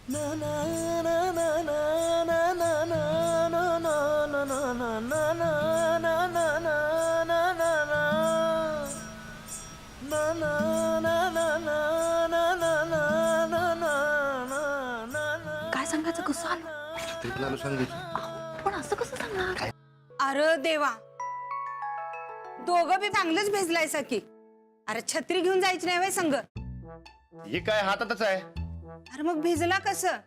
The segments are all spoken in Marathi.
काय सांगायचं कसं आलं ट्रिपला सांगायचं पण असं कसं सांगणार अरे देवा, दोघं बी चांगलंच भिजलायसा की. अरे छत्री घेऊन जायची नाही वय संग. हे काय हातातच आहे. अरे मग भिजला कसं?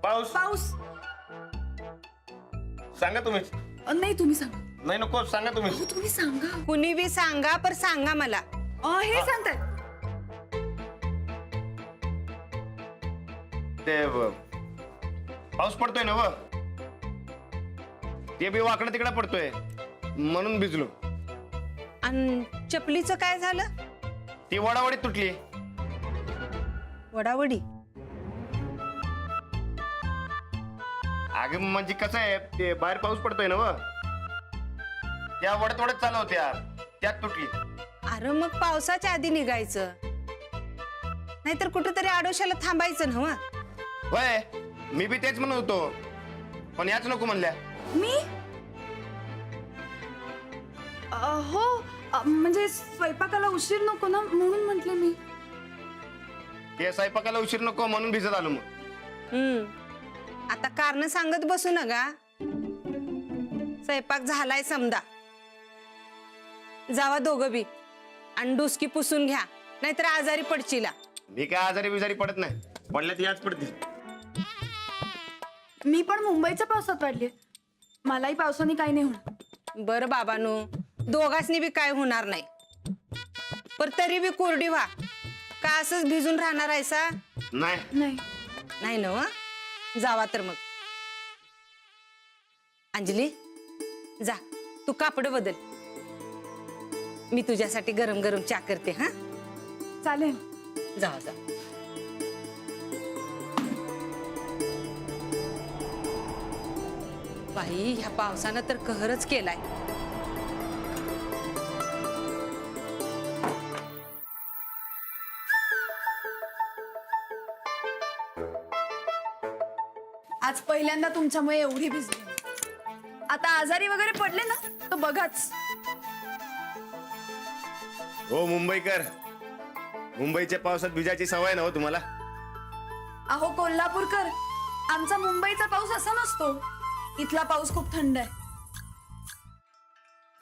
पाऊस पाऊस. सांगा तुम्हीच. नाही तुम्ही सांगा नाही नको सांगा तुम्ही. हो तुम्ही सांगा कुणी बी सांगा पर सांगा मला. हे सांगताय ते पाऊस पडतोय ना व ते बी वाकडं तिकडं पडतोय म्हणून भिजलो. आणि चपलीचं काय झालं? ती वडावडीत तुटली. वडावडी. अगं म्हणजे कसं आहे ते बाहेर पाऊस पडतोय ना व त्या वडत वडत चालू होत्या त्यात तुटली. अरे मग पावसाच्या आधी निघायचं, नाहीतर कुठेतरी आडोशाला थांबायचं ना. वय मी बी तेच म्हणत होतो पण याच नको म्हणल्या. मी हो म्हणजे स्वयंपाकाला उशीर नको ना म्हणून म्हटले मी. ते स्वयंपाकाला उशीर नको म्हणून भिजत आलो मग. आता कारण सांगत बसू नका. स्वयंपाक झालाय समजा. जावा दोघं बी आणि डुसकी पुसून घ्या, नाहीतर आजारी पडचिला. मी काय आजारी बिजारी पडत नाही, पडल्यात याच पडतील. मी पण मुंबईच्या पावसात पडले, मलाही पावसाने काही नाही होणार. बरं बाबांनो, दोघांनी बी काय होणार नाही. पर तरी बी कोरडी व्हा का असंच भिजून राहणार आहेसा? नाही नाही नाही ना व? जावा तर मग. अंजली जा, तू कापड बदल, मी तुझ्यासाठी गरम गरम चहा करते. हा चालेल. जा जा. बाई ह्या पावसानं तर कहरच केलाय. आज पहिल्यांदा तुमच्यामुळे एवढी भिजली. आता आजारी वगैरे पडले ना तर बघाच. हो मुंबईकर, मुंबईच्या पावसात भिजायची सवय ना हो तुम्हाला. अहो कोल्हापूरकर, आमचा मुंबईचा पाऊस असा नसतो. इथला पाऊस खूप थंड आहे.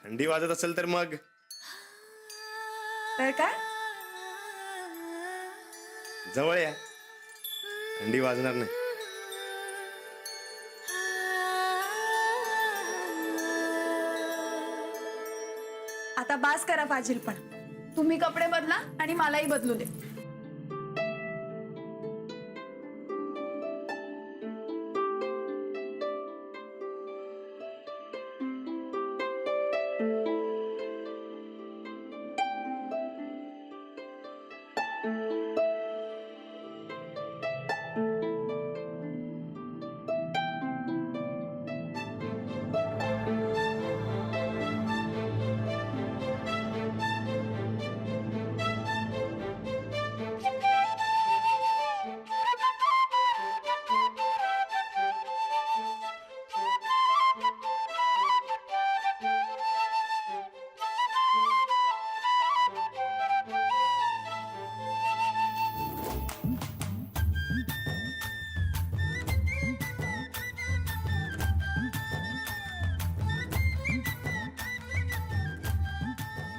थंडी वाजत असेल तर मग तर काय जवळ या, थंडी वाजणार नाही. आता बास करा फाजील, पण तुम्ही कपडे बदला आणि मलाही बदलू दे.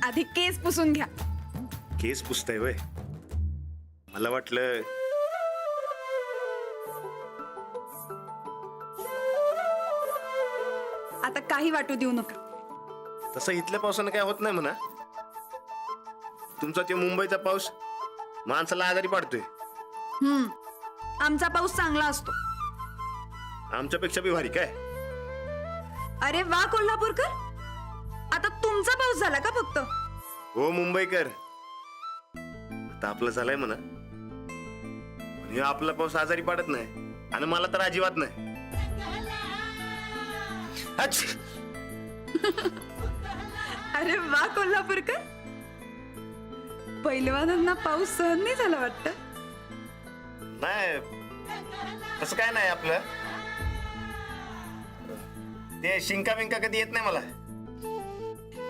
आधी केस पुसून घ्या. केस पुसताय वय, मला वाटलं आता काही वाटू देऊ नका. तसं इथल्या पावसानं काय होत नाही म्हणा. तुमचा ते मुंबईचा पाऊस माणसाला आजारी पाडतोय. आमचा पाऊस चांगला असतो. आमच्यापेक्षा बी भारी काय. अरे वा कोल्हापूरकर, आता तुमचा पाऊस झाला का फक्त? हो मुंबईकर, आता आपलं झालंय म्हणा. पण हे आपला पाऊस आजारी पाडत नाही आणि मला तर अजिबात नाही. अरे वा कोल्हापूरकर, पहिलवानांना पाऊस सहन नाही झाला वाटतं. नाही तसं काय नाही आपलं. ते शिंका बिंका कधी येत नाही मला.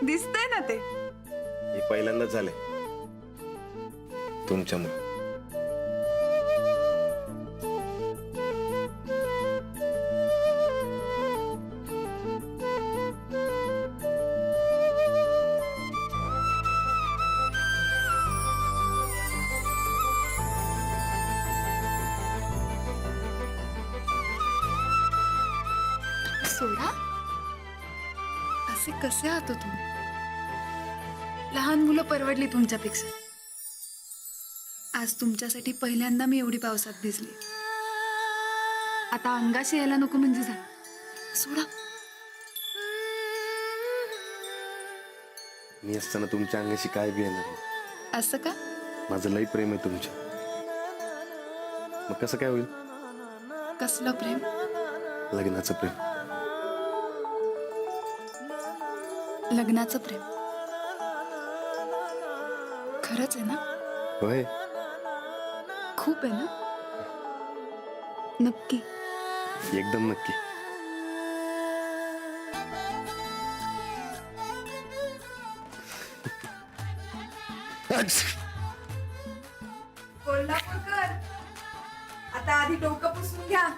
दिसतंय ना ते. हे पहिल्यांदाच झालंय तुमच्यामुळे. सोडा, असे कसे आहात हो तुम्ही? लहान मुलं परवडली तुमच्यापेक्षा. आज तुमच्यासाठी पहिल्यांदा मी एवढी पावसात भिजली. आता अंगाशी यायला नको म्हणजे झालं. सोडा. मी असताना तुमच्या अंगाशी काय बी येणार नाही. असं का? माझं लई प्रेम आहे तुमच्या. मग कसं काय होईल? कसलं प्रेम? लग्नाचं प्रेम. लग्नाचं प्रेम. खरंच आहे ना? होय. खूप आहे ना? नक्की? एकदम नक्की. कोल्हापूरकर, आता आधी डोकं पुसून घ्या.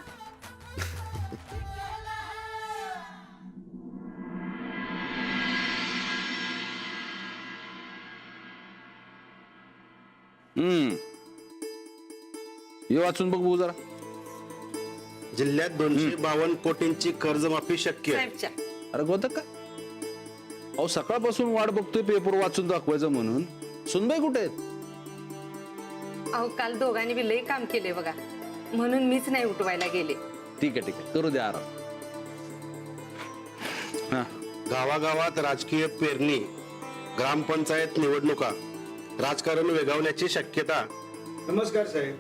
हे वाचून बघ बघू जरा. जिल्ह्यात 252 कोटींची कर्जमाफी शक्य आहे. साहेबच्या अरे गोत का अहो सकाळपासून वाट बघतोय पेपर वाचून दाखवायचं म्हणून. सुनबाई कुठे आहेत? अहो काल दोघांनी बी लई काम केले बघा, म्हणून मीच नाही उठवायला गेले. ठीक आहे करू दे आराम. हा गावागावात राजकीय पेरणी, ग्रामपंचायत निवडणुका, राजकारण वेगावण्याची शक्यता. नमस्कार साहेब.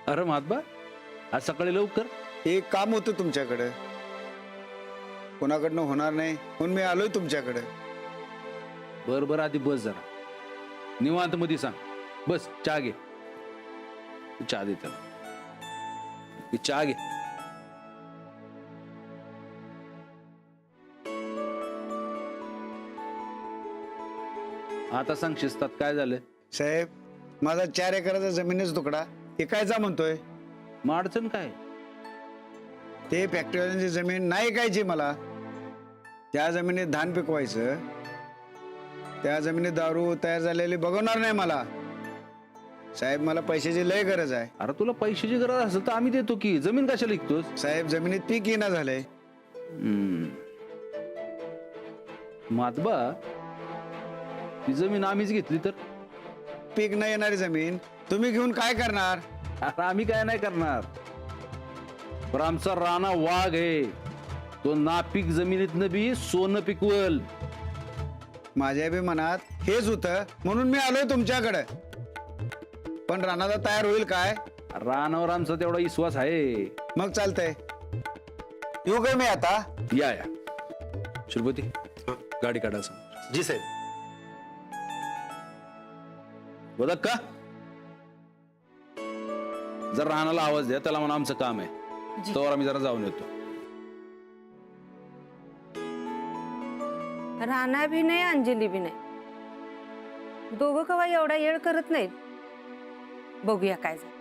अरे महात्मा आज सकाळी लवकर. एक काम होतं तुमच्याकडे, कोणाकडनं होणार नाही म्हणून मी आलोय तुमच्याकडे. बर बर आधी बस जरा निवांत मध्ये सांग. बस चहा घे. चहा दे त्याला. चहा घे. आता सांग शिस्तात काय झालं? साहेब माझा 4 एकराचा जमिनीचा तुकडा एकायचा म्हणतोय. मग अडचण काय? ते फॅक्टरीवाल्यांची जमीन नाही ऐकायची मला. त्या जमिनीत धान पिकवायचं, त्या जमिनीत दारू तयार झालेली बघवणार नाही मला. साहेब मला पैशाची लय गरज आहे. अरे तुला पैशाची गरज असेल तर आम्ही देतो की. जमीन कशाला विकतोस? साहेब जमिनीत पीक येणं झालंय. मातबा ती जमीन आम्हीच घेतली तर? पीक नाही येणारी जमीन तुम्ही घेऊन काय करणार? अरे आम्ही काय नाही करणार, पण आमचा राणा वाघ आहे. तो नापीक जमिनीतनं बी सोनं पिकवल. माझ्या बी मनात हेच होतं म्हणून मी आलोय तुमच्याकडे. पण राणादा तयार होईल काय? रानावर आमचा तेवढा विश्वास आहे. मग चालतंय, येऊ काय मी आता? या या श्रीपती गाडी काढा सांग. जी साहेब. बघ का जर रानाला आवाज द्या, त्याला म्हणा आमचं काम आहे. तर आम्ही जरा जाऊन येतो. राणा बी नाही अंजली बी नाही, दोघं कवा एवढा येळ करत नाहीत. बघूया काय झालं.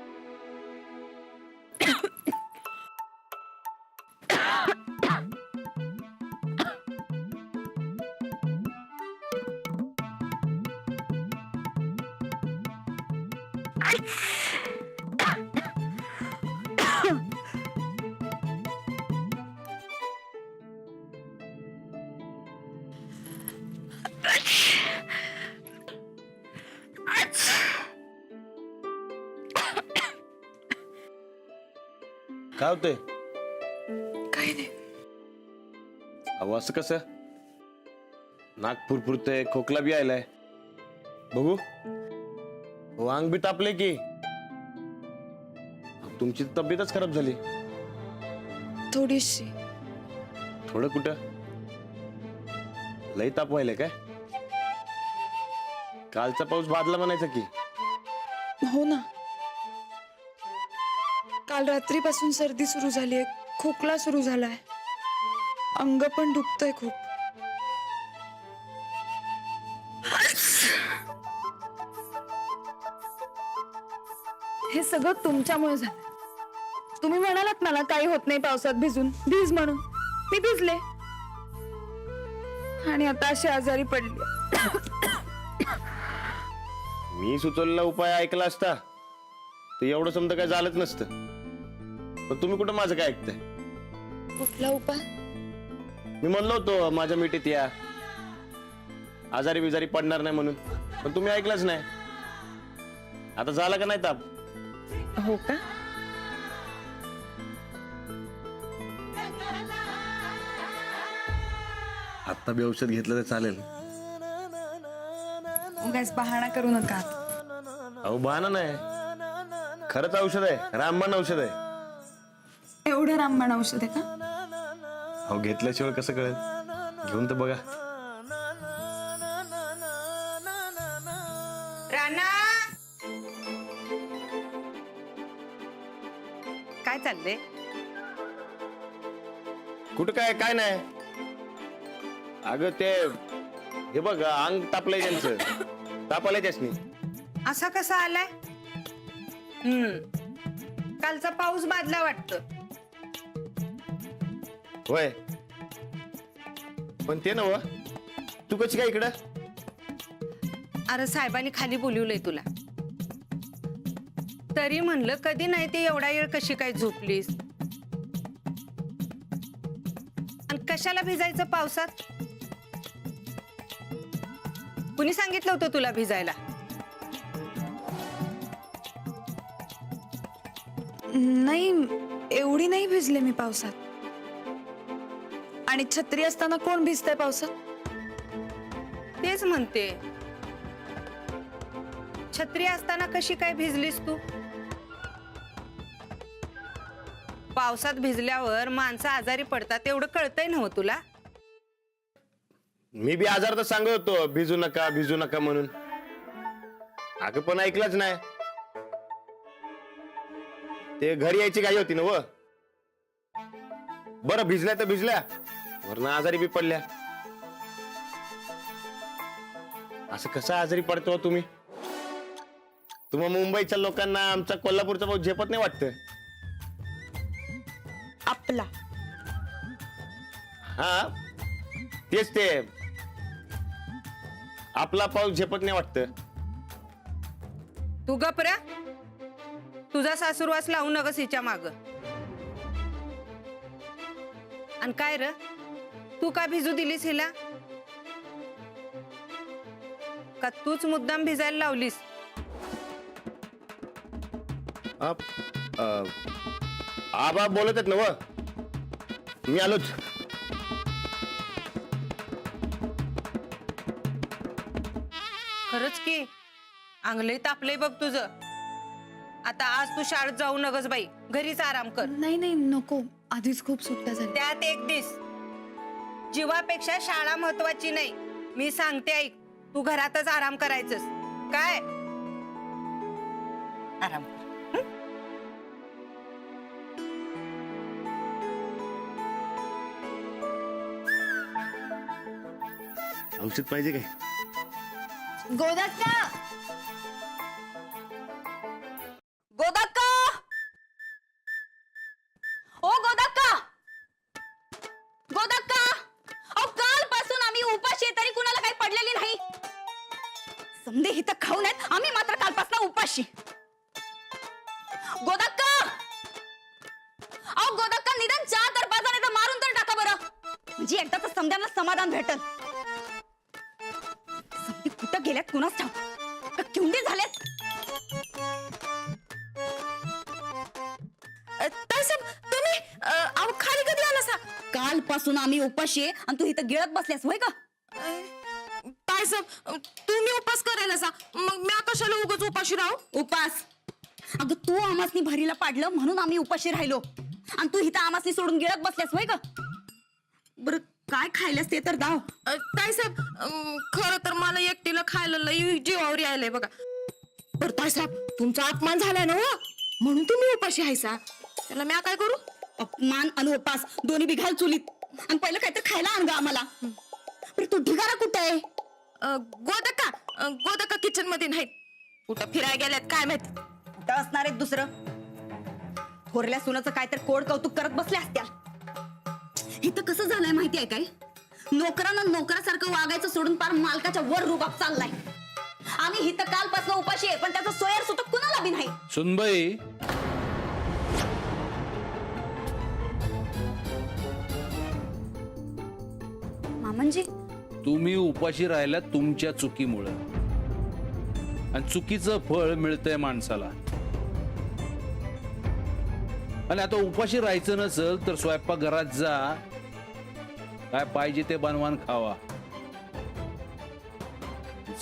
काय होतंय? काही नाही. अहो असं कसं? नाक फुरफुरतंय, खोकला बी आलाय. बघू. हो अंग बी तापले की. तुमची तब्येतच खराब झाली. थोडीशी. थोडं कुठं? लई ताप व्हायलाय काय? कालचा पाऊस बादला म्हणायचा की. हो ना. काल रात्रीपासून सर्दी सुरू झालीये, खोकला सुरू झालाय, अंग पण दुखतंय खूप. हे सगळं तुमच्यामुळे झालं. तुम्ही म्हणालात मला काही होत नाही पावसात भिजून, भिज म्हणून. मी भिजले आणि आता अशी आजारी पडली. मी सुचवलेला उपाय ऐकला असता तर एवढं समजा काय झालंच नसतं. पण तुम्ही कुठं माझं काय ऐकताय? कुठला उपाय? मी म्हणलो होतो माझ्या मिठीत या, आजारी बिजारी पडणार नाही म्हणून, पण तुम्ही ऐकलंच नाही. आता झाला का नाही ताप? हो का? आता बी औषध घेतलं तर चालेल. उगाच बहाणा करू नका. अहो बहाणा नाही, खरंच औषध आहे, रामबाण औषध आहे. एवढं रामबाण औषध आहे का? अहो घेतल्याशिवाय कसं कळेल? घेऊन तर बघा. राणा, काय चाललंय? कुठं काय काय नाही. अगं ते हे बघ अंग तापलंय त्यांचं, ताप आलाय त्यासनी. असा कसा आलाय? कालचा पाऊस बादला वाटतं. होय, पण ते नव तू कशी काय इकडं? अरे साहेबांनी खाली बोलवलंय तुला. तरी म्हणलं कधी नाही ते एवढा वेळ कशी काय झोपलीस? आणि कशाला भिजायचं पावसात? कुणी सांगितलं होतं तुला भिजायला? नाही, एवढी नाही भिजले मी पावसात. आणि छत्री असताना कोण भिजतंय पावसात? तेच म्हणते, छत्री असताना कशी काय भिजलीस तू? पावसात भिजल्यावर माणसं आजारी पडतात एवढं कळतंय ना हो तुला? मी बी आजार तर सांगत होतो भिजू नका भिजू नका म्हणून. अगं पण ऐकलंच नाही. ते घरी यायची घाई होती ना व. बरं भिजल्या तर भिजल्या, वरनं आजारी बी पडल्या. असं कसं आजारी पडतो तुम्ही? तुम्हा मुंबईच्या लोकांना आमचा कोल्हापूरचा पाऊस झेपत नाही वाटतं? आपला हा तेच ते, आपला पाऊस झेपत नाही वाटतं. तू गपऱ्या, तुझा सासूरवास लावू नकस हिच्या माग. आणि काय र, तू का भिजू दिलीस हिला? का तूच मुद्दाम भिजायला लावलीस? आबा बोलत आहेत ना व, मी आलोच. खरंच की अंगलई तापलंय बघ तुझं. आता आज तू शाळेत जाऊ नगस बाई, घरीच आराम कर. नाही नाही नको, आधीच खूप सुट्ट्या झाल्या. त्यात एक दिस जीवापेक्षा शाळा महत्वाची नाही. मी सांगते ऐक, तू घरातच आराम करायचंस काय? आराम कर. औषध पाहिजे काय? गोदाक्का, गोदाक्का, ओ गोदाक्का, गोदाक्का. अहो कालपासून आम्ही उपाशी आहे, तरी कुणाला काही पडलेली नाही. समजे हिथं खाऊन आहेत, आम्ही मात्र कालपासून उपाशी. गोदाक्का, अहो गोदाक्का, निदान 4 तर 5 जण तर मारून तर टाका बरं, म्हणजे एकदाच समजायला समाधान भेटल. समजे कुठं गेल्यात कुणाच ठाव, का किंडी झाल्यात? तुम्ही खाली कधी आलासा? कालपासून आम्ही उपाशी आहे आणि तू इथं गिळत बसल्यास होय का? काय साहेब, तुम्ही उपास करायला सा, मग मी कशाला उगाच उपाशी राहू? उपास? अगं तू आमासनी भरीला पाडलं म्हणून आम्ही उपाशी राहिलो, आणि तू इथं आमासनी सोडून गिळत बसल्यास होय का? बरं काय खायलास ते तर दाव. ताई साहेब, खरं तर मला एकटीला खायला लई जीवावर यायलंय बघा. बरं ताई साहेब, तुमचा अपमान झालाय ना हो, म्हणून तुम्ही उपाशी हायसा. त्याला मी काय करू? अपमान आणि उपास दोन्ही बी घाल चुलीत आणि पहिलं काहीतरी खायला आण ग आम्हाला. पण तू ढिगारा कुठे आहे? गोदका किचन मध्ये नाहीत. कुठं फिरायला गेल्यात काय माहित. कुठं असणार आहेत दुसरं? थोरल्या सुनाचं काहीतरी कोड कौतुक करत बसले असत्या. इथं कसं झालंय माहिती आहे काय? नोकरानं नोकरासारखं वागायचं सोडून पार मालकाच्या वर रुबाब चाललाय. आम्ही इथं कालपासून उपाशी आहे, पण त्याचा सोयर सुद्धा कुणाला बी नाही. सुनबाई, मामनजी, तुम्ही उपाशी राहिला तुमच्या चुकीमुळं, आणि चुकीचं फळ मिळतंय माणसाला. आणि आता उपाशी राहायचं नसेल तर स्वयंपाकघरात जा, काय पाहिजे ते बनवान खावा.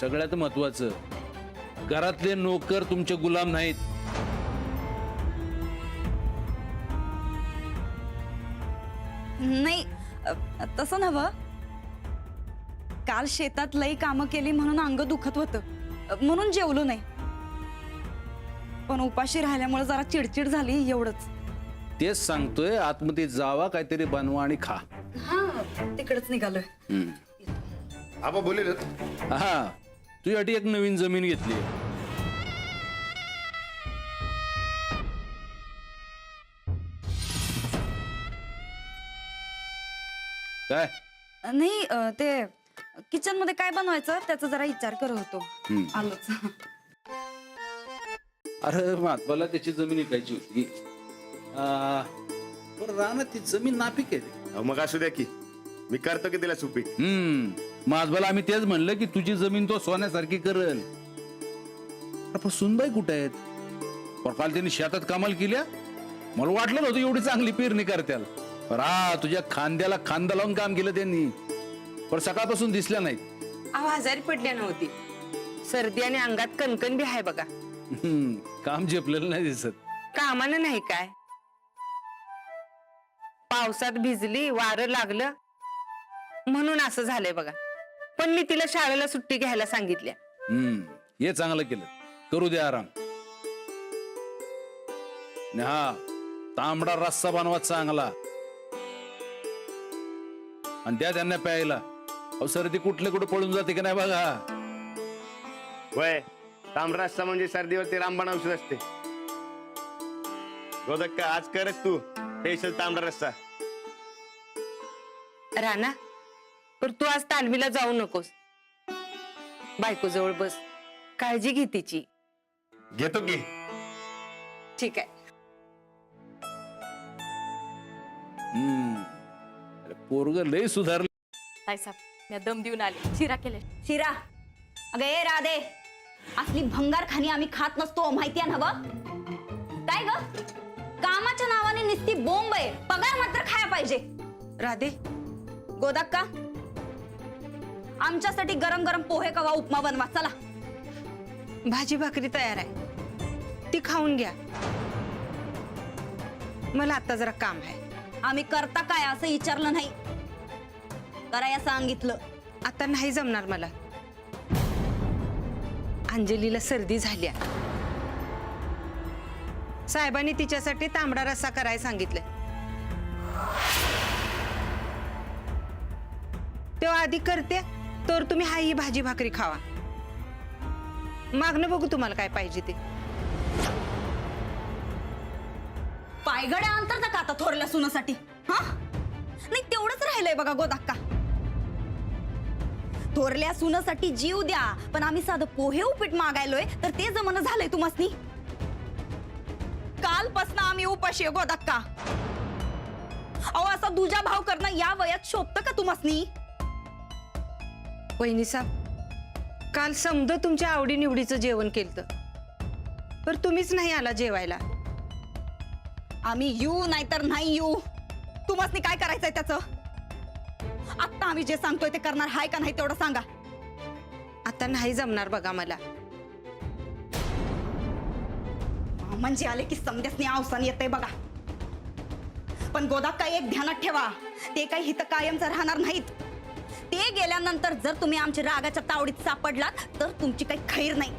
सगळ्यात महत्वाचं, घरातले नोकर तुमचे गुलाम नाहीत. नाही तसं नव्ह. काल शेतात लई कामं केली म्हणून अंग दुखत होतं, म्हणून जेवलो नाही. पण उपाशी राहिल्यामुळे जरा चिडचिड झाली एवढंच. तेच सांगतोय, आतमध्ये जावा, काहीतरी बनवा आणि खा. हा, तिकडेच निघालोय. आबा बोले हा, तुझ्यासाठी एक नवीन जमीन घेतली. काय? नाही ते किचन मध्ये काय बनवायचं त्याचा जरा विचार करत होतो. आलोच. अरे महात्माला त्याची जमीन विकायची होती. पण राहणार ती जमीन नापीक आहे. मग असू द्या की, मी करतो की तिला सुपीक. महात्माला आम्ही तेच म्हणलं की तुझी जमीन तो सोन्यासारखी करल. पण सुनबाई कुठे आहेत? पण काल त्यांनी शेतात कामाल केल्या. मला वाटलं नव्हतं एवढी चांगली पेरणी करत्याल. हा, तुझ्या खांद्याला खांदा लावून काम केलं त्यांनी, पण सकाळपासून दिसल्या नाहीत. अहो आजारी पडल्या नव्हती. सर्दी आणि अंगात कणकण बी आहे बघा. काम झेपलेलं नाही दिसत. कामानं नाही काय, पावसात भिजली, वारं लागलं म्हणून असं झालंय बघा. पण मी तिला शाळेला सुट्टी घ्यायला सांगितल्या. हे चांगलं केलं. करू दे आराम. आणि हा, तांबडा रस्सा बनवा चांगला, आणि द्या त्यांना प्यायला. अहो सर्दी कुठले कुठे पळून जाते की नाही बघा. वय, तांबडा रस्सा म्हणजे सर्दीवरती रामबाण औषध असते. गोदक्का, आज करच तू स्पेशल तांबडा रस्सा. राणा, पण तू आज तालमीला जाऊ नकोस. बायको जवळ बस, काळजी घे तिची. घेतो की. ठीक आहे. पोरग लय सुधारलं. ताईसाहेब, मी दम देऊन आले. शिरा केले. शिरा? अगं ए राधे, असली भंगार खाणी आम्ही खात नसतो, माहितीये ना हवं? काय ग, कामाच्या नावाने निस्ती बोंब आहे, पगार मात्र खाया पाहिजे. राधे, गोदक्का, आमच्यासाठी गरम गरम पोहे कवा उपमा बनवा. चला. भाजी भाकरी तयार आहे, ती खाऊन घ्या. मला आता जरा काम आहे. आम्ही करता काय असं विचारलं नाही, कराया सांगितलं. आता नाही जमणार मला. अंजलीला सर्दी झाल्या. साहेबांनी तिच्यासाठी तांबडा रस्सा करायला सांगितलंय. तेव्हा आधी करते, तर तुम्ही ही भाजी भाकरी खावा. मागणं बघू तुम्हाला काय पाहिजे ते. पायगड्या अंतर का आता थोरल्या सुनासाठी? हा, नाही तेवढंच राहिलंय बघा गोदक्का. थोरल्या सुनासाठी जीव द्या, पण आम्ही साधं पोहे उपीट मागायलोय तर ते जमणं झालंय तुम्हासनी. कालपासून आम्ही उपाशी आहे गोदक्का. अहो असा दुजा भाव करणं या वयात शोभतं का तुम्हासनी? वहिनी साहेब, काल समद तुमच्या आवडीनिवडीचं जेवण केलं, पर तुम्हीच नाही आला जेवायला. आम्ही येऊ नाहीतर नाही येऊ, तुम्हासनी काय करायचंय त्याचं? आता आम्ही जे सांगतोय ते करणार हाय का नाही तेवढं सांगा. आता नाही जमणार बघा मला. म्हणजे आले की समध्यासनी अवसान येतंय बघा. पण गोदक्का, एक ध्यानात ठेवा, ते काही हित कायमचं राहणार नाहीत. ते गेल्यानंतर जर तुम्ही आमच्या रागाच्या तावडीत सापडलात तर तुमची काही खैर नाही.